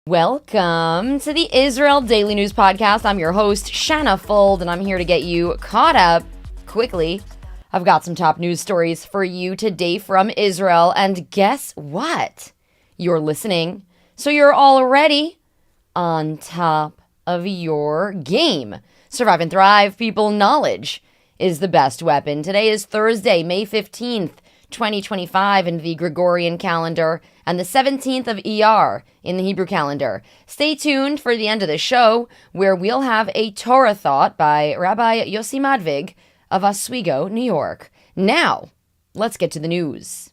Welcome to the Israel Daily News Podcast. I'm your host, shannafuld, and I'm here to get you caught up quickly. I've got some top news stories for you today from Israel, and guess what? You're listening, so you're already on top of your game. Survive and thrive, people. Knowledge is the best weapon. Today is Thursday, May 15th, 2025 in the Gregorian calendar, and the 17th of Iyar in the Hebrew calendar. Stay tuned for the end of the show, where we'll have a Torah Thought by Rabbi Yossi Madvig of Oswego, New York. Now, let's get to the news.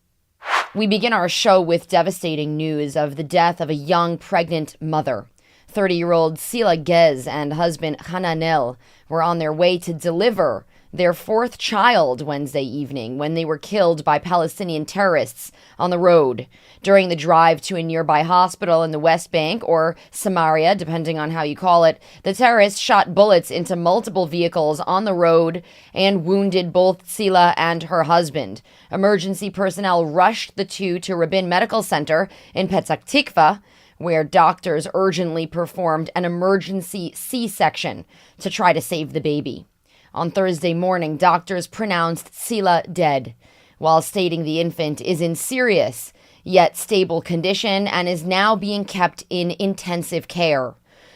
We begin our show with devastating news of the death of a young pregnant mother. 30-year-old Sila Gez and husband Hananel were on their way to deliver their fourth child Wednesday evening when they were killed by Palestinian terrorists on the road. During the drive to a nearby hospital in the West Bank, or Samaria, depending on how you call it, the terrorists shot bullets into multiple vehicles on the road and wounded both Sila and her husband. Emergency personnel rushed the two to Rabin Medical Center in Petah Tikva, where doctors urgently performed an emergency C-section to try to save the baby. On Thursday morning, doctors pronounced Sila dead, while stating the infant is in serious yet stable condition and is now being kept in intensive care.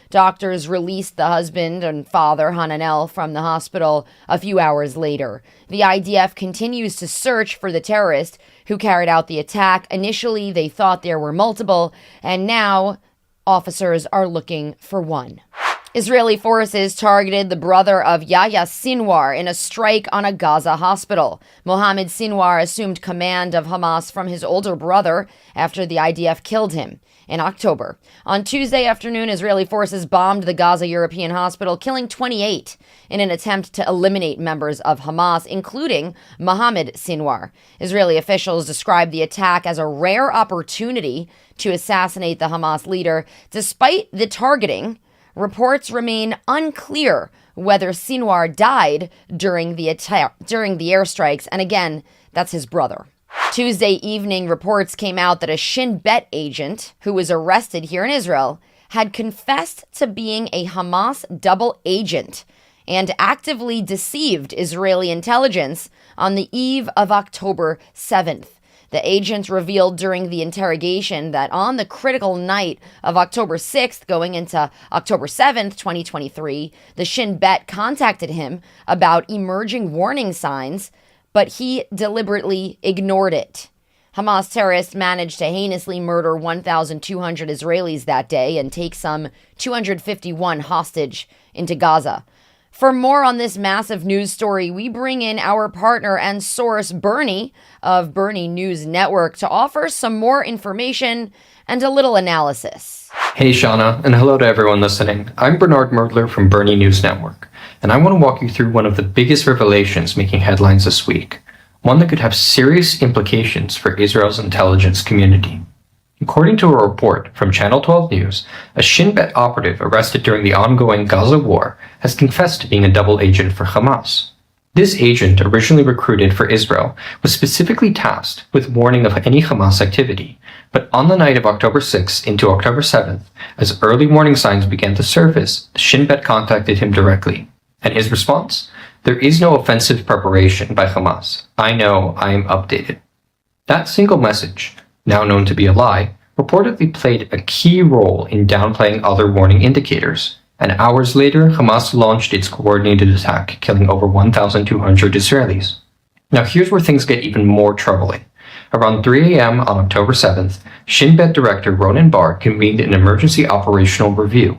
Doctors released the husband and father, Hananel, from the hospital a few hours later. The IDF continues to search for the terrorist who carried out the attack. Initially, they thought there were multiple, and now officers are looking for one. Israeli forces targeted the brother of Yahya Sinwar in a strike on a Gaza hospital. Mohammed Sinwar assumed command of Hamas from his older brother after the IDF killed him in October. On Tuesday afternoon, Israeli forces bombed the Gaza European hospital, killing 28 in an attempt to eliminate members of Hamas, including Mohammed Sinwar. Israeli officials described the attack as a rare opportunity to assassinate the Hamas leader. Despite the targeting, reports remain unclear whether Sinwar died during the airstrikes, and again, that's his brother. Tuesday evening, reports came out that a Shin Bet agent who was arrested here in Israel had confessed to being a Hamas double agent and actively deceived Israeli intelligence on the eve of October 7th. The agent revealed during the interrogation that on the critical night of October 6th, going into October 7th, 2023, the Shin Bet contacted him about emerging warning signs, but he deliberately ignored it. Hamas terrorists managed to heinously murder 1,200 Israelis that day and take some 251 hostage into Gaza. For more on this massive news story, we bring in our partner and source, Bernie, of Bernie News Network, to offer some more information and a little analysis. Hey, Shauna, and hello to everyone listening. I'm Bernard Merdler from Bernie News Network, and I want to walk you through one of the biggest revelations making headlines this week, one that could have serious implications for Israel's intelligence community. According to a report from Channel 12 News, a Shin Bet operative arrested during the ongoing Gaza war has confessed to being a double agent for Hamas. This agent, originally recruited for Israel, was specifically tasked with warning of any Hamas activity, but on the night of October 6th into October 7th, as early warning signs began to surface, the Shin Bet contacted him directly. And his response? There is no offensive preparation by Hamas. I know, I am updated. That single message, now known to be a lie, reportedly played a key role in downplaying other warning indicators, and hours later, Hamas launched its coordinated attack, killing over 1,200 Israelis. Now here's where things get even more troubling. Around 3 a.m. on October 7th, Shin Bet director Ronen Bar convened an emergency operational review.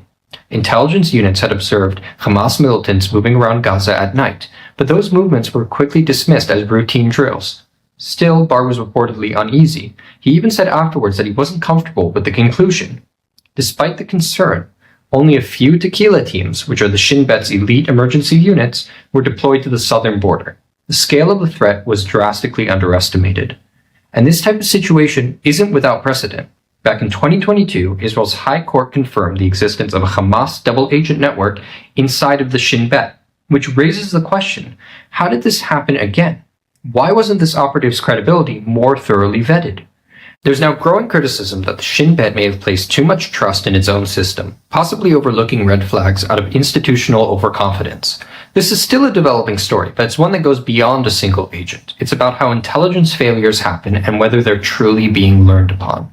Intelligence units had observed Hamas militants moving around Gaza at night, but those movements were quickly dismissed as routine drills. Still, Bar was reportedly uneasy. He even said afterwards that he wasn't comfortable with the conclusion. Despite the concern, only a few tequila teams, which are the Shin Bet's elite emergency units, were deployed to the southern border. The scale of the threat was drastically underestimated. And this type of situation isn't without precedent. Back in 2022, Israel's High Court confirmed the existence of a Hamas double agent network inside of the Shin Bet, which raises the question, how did this happen again? Why wasn't this operative's credibility more thoroughly vetted? There's now growing criticism that the Shin Bet may have placed too much trust in its own system, possibly overlooking red flags out of institutional overconfidence. This is still a developing story, but it's one that goes beyond a single agent. It's about how intelligence failures happen and whether they're truly being learned upon.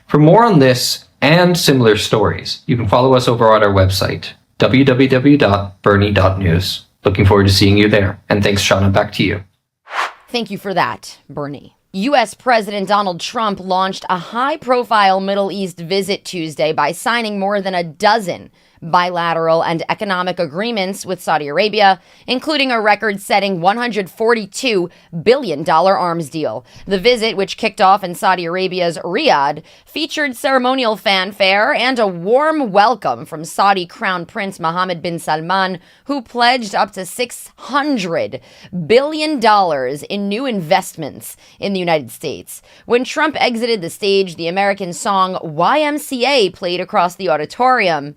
For more on this and similar stories, you can follow us over at our website, www.bernie.news. Looking forward to seeing you there. And thanks, Shauna, back to you. Thank you for that, Bernie. U.S. President Donald Trump launched a high-profile Middle East visit Tuesday by signing more than a dozen bilateral and economic agreements with Saudi Arabia, including a record-setting $142 billion arms deal. The visit, which kicked off in Saudi Arabia's Riyadh, featured ceremonial fanfare and a warm welcome from Saudi Crown Prince Mohammed bin Salman, who pledged up to $600 billion in new investments in the United States. When Trump exited the stage, the American song YMCA played across the auditorium.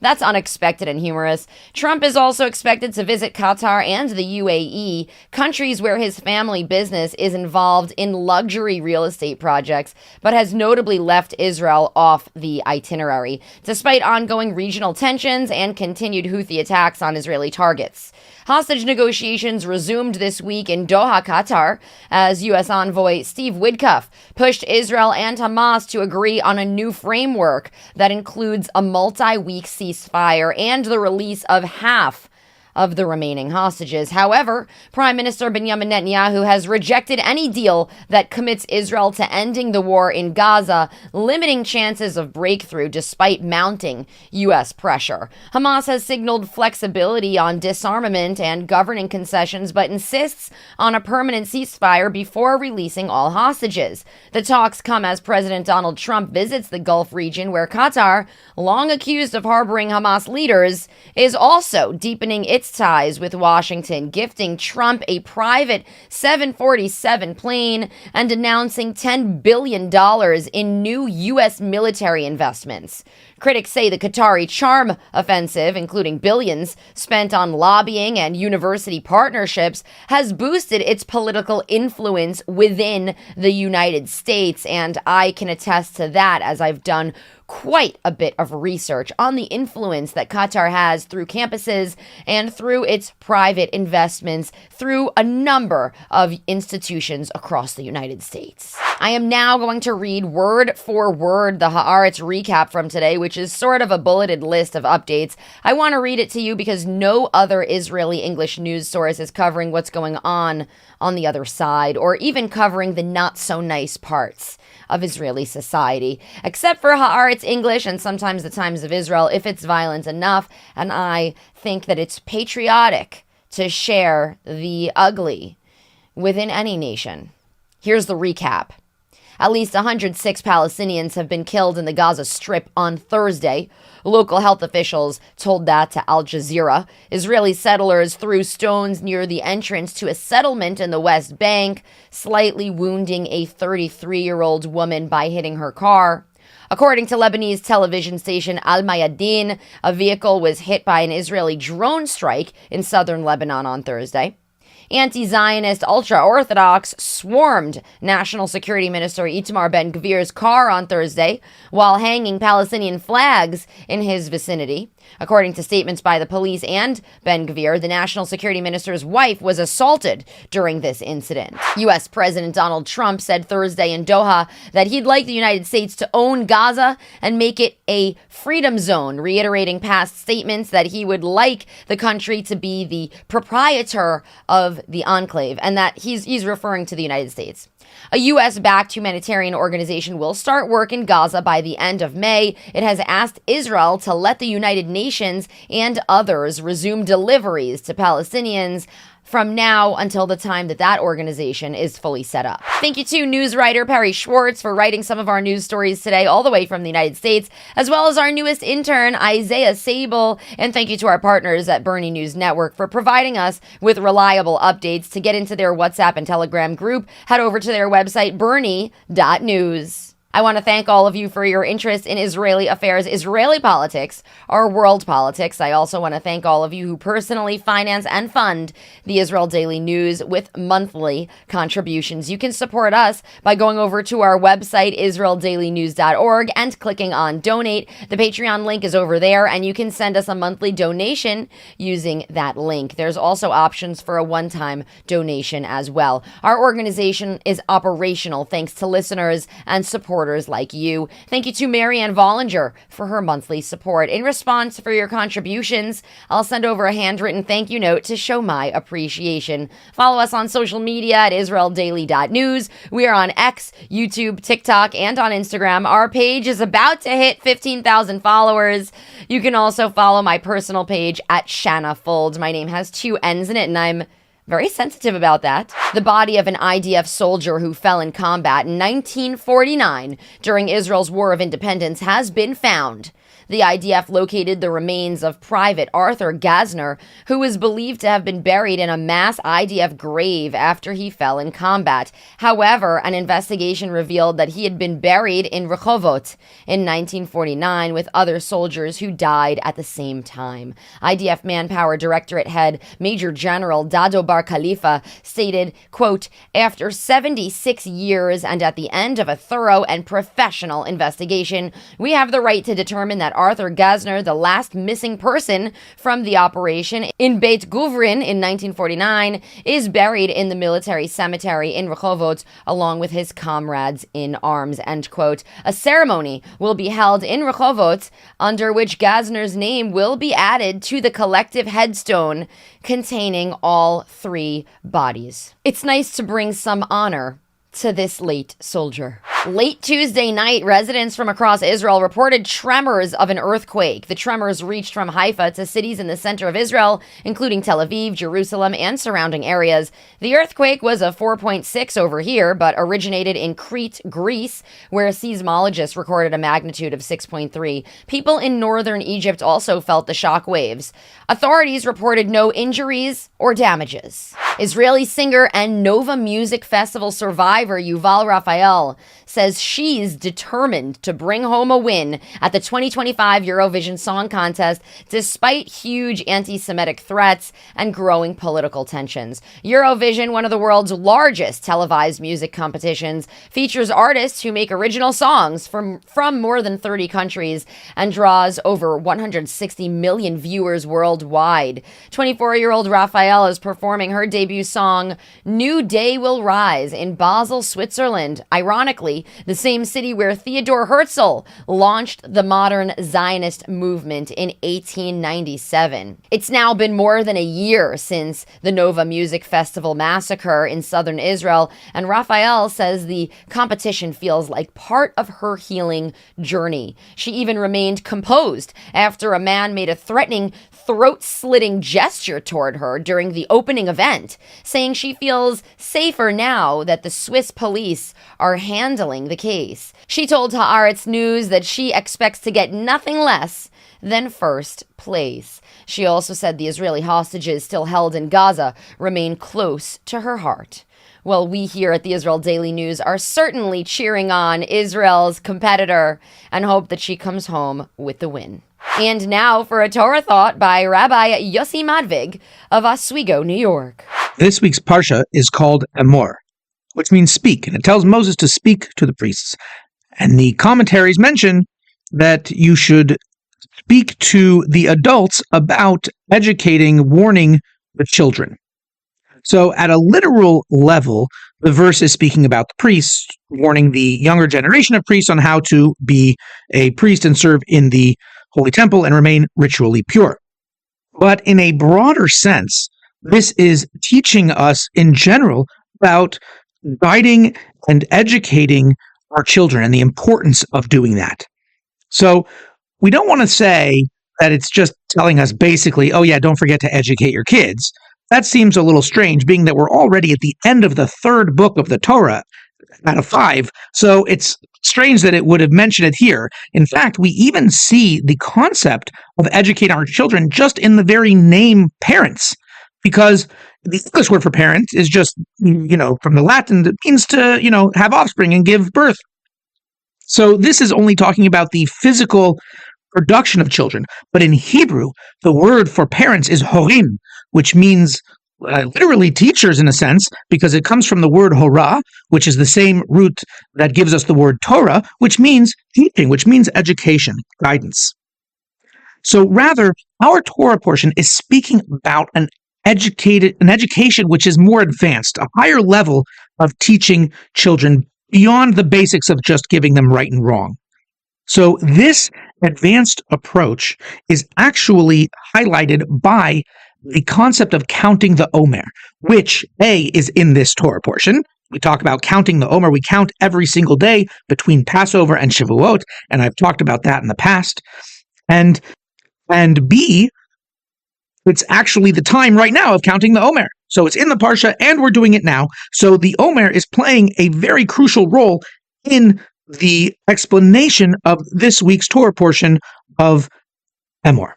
That's unexpected and humorous. Trump is also expected to visit Qatar and the UAE, countries where his family business is involved in luxury real estate projects, but has notably left Israel off the itinerary, despite ongoing regional tensions and continued Houthi attacks on Israeli targets. Hostage negotiations resumed this week in Doha, Qatar, as U.S. envoy Steve Witkoff pushed Israel and Hamas to agree on a new framework that includes a multi-week ceasefire and the release of half of the remaining hostages. However, Prime Minister Benjamin Netanyahu has rejected any deal that commits Israel to ending the war in Gaza, limiting chances of breakthrough despite mounting U.S. pressure. Hamas has signaled flexibility on disarmament and governing concessions, but insists on a permanent ceasefire before releasing all hostages. The talks come as President Donald Trump visits the Gulf region, where Qatar, long accused of harboring Hamas leaders, is also deepening its ties with Washington, gifting Trump a private 747 plane and announcing $10 billion in new U.S. military investments. Critics say the Qatari charm offensive, including billions spent on lobbying and university partnerships, has boosted its political influence within the United States. And I can attest to that, as I've done quite a bit of research on the influence that Qatar has through campuses and through its private investments through a number of institutions across the United States. I am now going to read word for word the Haaretz recap from today, which is sort of a bulleted list of updates. I want to read it to you because no other Israeli English news source is covering what's going on the other side, or even covering the not so nice parts of Israeli society, except for Haaretz English and sometimes the Times of Israel, if it's violent enough. And I think that it's patriotic to share the ugly within any nation. Here's the recap. At least 106 Palestinians have been killed in the Gaza Strip on Thursday. Local health officials told that to Al Jazeera. Israeli settlers threw stones near the entrance to a settlement in the West Bank, slightly wounding a 33-year-old woman by hitting her car. According to Lebanese television station Al Mayadin, a vehicle was hit by an Israeli drone strike in southern Lebanon on Thursday. Anti-Zionist ultra-Orthodox swarmed National Security Minister Itamar Ben-Gvir's car on Thursday while hanging Palestinian flags in his vicinity. According to statements by the police and Ben-Gvir, the National Security Minister's wife was assaulted during this incident. U.S. President Donald Trump said Thursday in Doha that he'd like the United States to own Gaza and make it a freedom zone, reiterating past statements that he would like the country to be the proprietor of the enclave, and that he's referring to the United States. A U.S.-backed humanitarian organization will start work in Gaza by the end of May. It has asked Israel to let the United Nations and others resume deliveries to Palestinians from now until the time that organization is fully set up. Thank you to news writer Perry Schwartz for writing some of our news stories today, all the way from the United States, as well as our newest intern, Isaiah Sable. And thank you to our partners at Bernie News Network for providing us with reliable updates. To get into their WhatsApp and Telegram group, head over to their website, bernie.news. I want to thank all of you for your interest in Israeli affairs, Israeli politics, or world politics. I also want to thank all of you who personally finance and fund the Israel Daily News with monthly contributions. You can support us by going over to our website, israeldailynews.org, and clicking on donate. The Patreon link is over there, and you can send us a monthly donation using that link. There's also options for a one-time donation as well. Our organization is operational thanks to listeners and supporters like you. Thank you to Marianne Vollinger for her monthly support. In response for your contributions, I'll send over a handwritten thank you note to show my appreciation. Follow us on social media at israeldaily.news. We are on X, YouTube, TikTok, and on Instagram. Our page is about to hit 15,000 followers. You can also follow my personal page at shannafuld. My name has 2 N's in it, and I'm very sensitive about that. The body of an IDF soldier who fell in combat in 1949 during Israel's War of Independence has been found. The IDF located the remains of Private Arthur Gazner, who was believed to have been buried in a mass IDF grave after he fell in combat. However, an investigation revealed that he had been buried in Rehovot in 1949 with other soldiers who died at the same time. IDF Manpower Directorate head Major General Dado Bar Khalifa stated, quote, "After 76 years and at the end of a thorough and professional investigation, we have the right to determine that Arthur Gazner, the last missing person from the operation in Beit Guvrin in 1949, is buried in the military cemetery in Rehovot along with his comrades in arms," end quote. A ceremony will be held in Rehovot under which Gazner's name will be added to the collective headstone containing all 3 bodies. It's nice to bring some honor to this late soldier. Late Tuesday night, residents from across Israel reported tremors of an earthquake. The tremors reached from Haifa to cities in the center of Israel, including Tel Aviv, Jerusalem, and surrounding areas. The earthquake was a 4.6 over here, but originated in Crete, Greece, where seismologists recorded a magnitude of 6.3. People in northern Egypt also felt the shock waves. Authorities reported no injuries or damages. Israeli singer and Nova Music Festival survivor Yuval Raphael says she's determined to bring home a win at the 2025 Eurovision Song Contest despite huge antisemitic threats and growing political tensions. Eurovision, one of the world's largest televised music competitions, features artists who make original songs from more than 30 countries and draws over 160 million viewers worldwide. 24-year-old Raphael is performing her debut song, New Day Will Rise, in Basel, Switzerland. Ironically, the same city where Theodor Herzl launched the modern Zionist movement in 1897. It's now been more than a year since the Nova Music Festival massacre in southern Israel, and Raphael says the competition feels like part of her healing journey. She even remained composed after a man made a threatening, throat-slitting gesture toward her during the opening event, saying she feels safer now that the Swiss police are handling the case. She told Haaretz News that she expects to get nothing less than first place. She also said the Israeli hostages still held in Gaza remain close to her heart. Well, we here at the Israel Daily News are certainly cheering on Israel's competitor and hope that she comes home with the win. And now for a Torah Thought by Rabbi Yossi Madvig of Oswego, New York. This week's Parsha is called Emor, which means speak, and it tells Moses to speak to the priests. And the commentaries mention that you should speak to the adults about educating, warning the children. So at a literal level, the verse is speaking about the priests, warning the younger generation of priests on how to be a priest and serve in the Holy Temple and remain ritually pure. But in a broader sense, this is teaching us in general about guiding and educating our children and the importance of doing that. So we don't want to say that it's just telling us basically, oh yeah, don't forget to educate your kids. That seems a little strange, being that we're already at the end of the 3rd book of the Torah out of 5. So it's strange that it would have mentioned it here. In fact, we even see the concept of educating our children just in the very name parents, because the English word for parent is just, from the Latin, that means to, have offspring and give birth. So this is only talking about the physical production of children. But in Hebrew, the word for parents is horim, which means literally teachers in a sense, because it comes from the word hora, which is the same root that gives us the word Torah, which means teaching, which means education, guidance. So rather, our Torah portion is speaking about an education which is more advanced, a higher level of teaching children beyond the basics of just giving them right and wrong. So this advanced approach is actually highlighted by the concept of counting the Omer, which is in this Torah portion. We talk about counting the Omer. We count every single day between Passover and Shavuot, and I've talked about that in the past. And B, it's actually the time right now of counting the Omer. So it's in the Parsha, and we're doing it now. So the Omer is playing a very crucial role in the explanation of this week's Torah portion of Emor.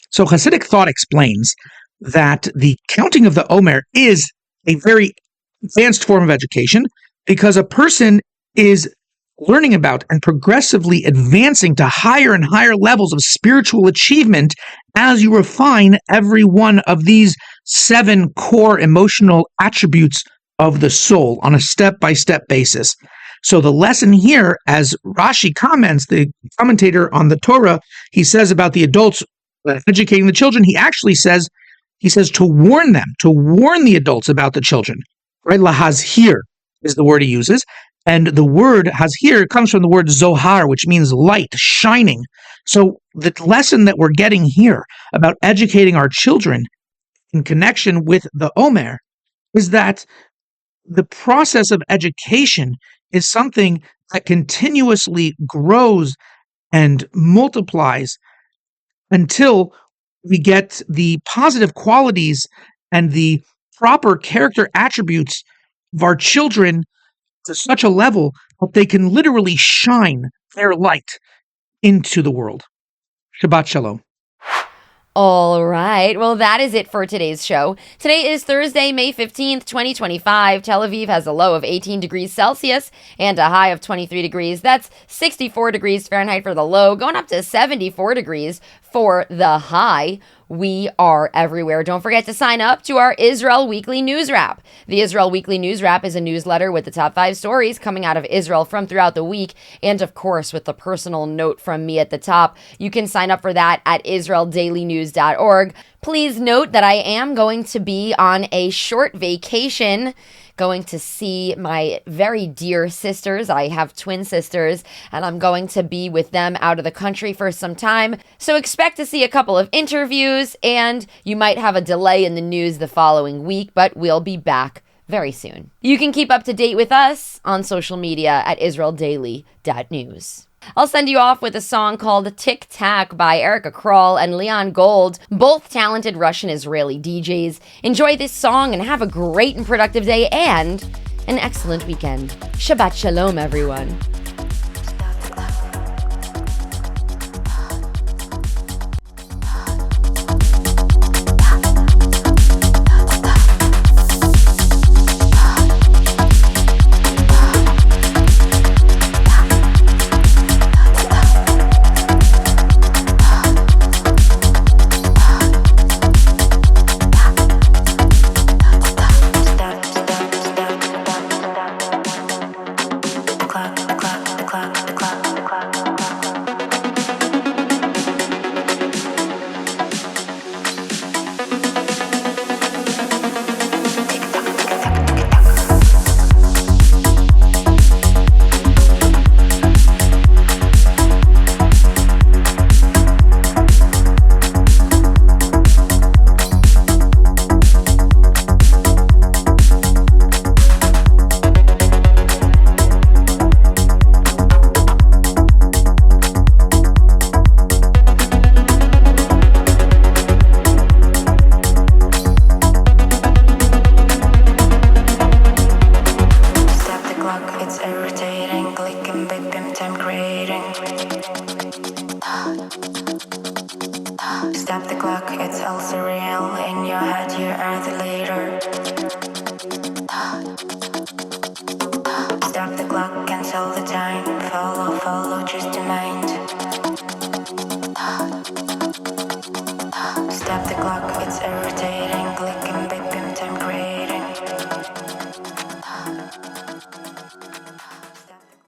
So Hasidic thought explains that the counting of the Omer is a very advanced form of education because a person is learning about and progressively advancing to higher and higher levels of spiritual achievement as you refine every one of these 7 core emotional attributes of the soul on a step-by-step basis. So the lesson here, as Rashi comments, the commentator on the Torah, he says about the adults educating the children, he says to warn them, to warn the adults about the children. Right? Lahazhir is the word he uses. And the word hazhir comes from the word zohar, which means light, shining. So the lesson that we're getting here about educating our children in connection with the Omer is that the process of education is something that continuously grows and multiplies until we get the positive qualities and the proper character attributes of our children to such a level that they can literally shine their light into the world. Shabbat Shalom. All right. Well, that is it for today's show. Today is Thursday, May 15th, 2025. Tel Aviv has a low of 18 degrees Celsius and a high of 23 degrees. That's 64 degrees Fahrenheit for the low, going up to 74 degrees for the high. We are everywhere. Don't forget to sign up to our Israel Weekly News Wrap. The Israel Weekly News Wrap is a newsletter with the top 5 stories coming out of Israel from throughout the week, and of course with the personal note from me at the top. You can sign up for that at israeldailynews.org. Please note that I am going to be on a short vacation, going to see my very dear sisters. I have twin sisters, and I'm going to be with them out of the country for some time. So expect to see a couple of interviews, and you might have a delay in the news the following week, but we'll be back very soon. You can keep up to date with us on social media at israeldaily.news. I'll send you off with a song called Tic Tac by Erica Krall and Leon Gold, both talented Russian-Israeli DJs. Enjoy this song and have a great and productive day and an excellent weekend. Shabbat Shalom, everyone.